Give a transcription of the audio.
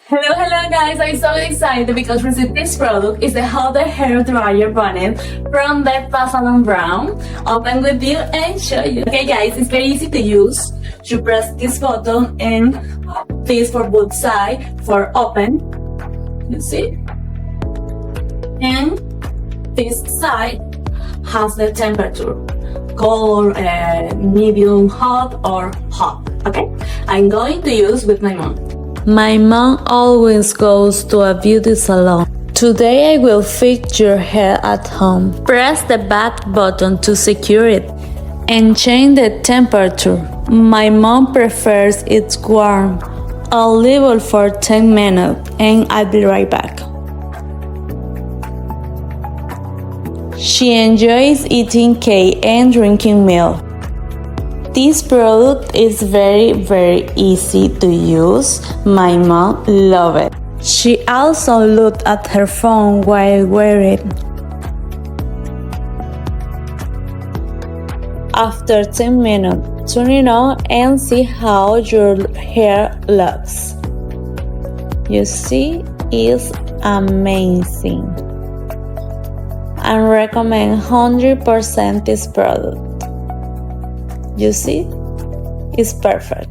Hello guys, I'm so excited because this product is the Holder Hair Dryer Bonnet from the TASALON Brown. Open with you and show you. Okay guys, it's very easy to use. You press this button and this for both sides for open. You see? And this side has the temperature. Cold, medium, hot or hot. Okay? I'm going to use with my mom. My mom always goes to a beauty salon. Today I will fix your hair at home. Press the back button to secure it and change the temperature. My mom prefers it warm. I'll leave it for 10 minutes and I'll be right back. She enjoys eating cake and drinking milk. This product is very easy to use. My mom loves it. She also looked at her phone while wearing it. After 10 minutes, turn it on and see how your hair looks. You see, it's amazing. I recommend 100% this product. You see, it's perfect.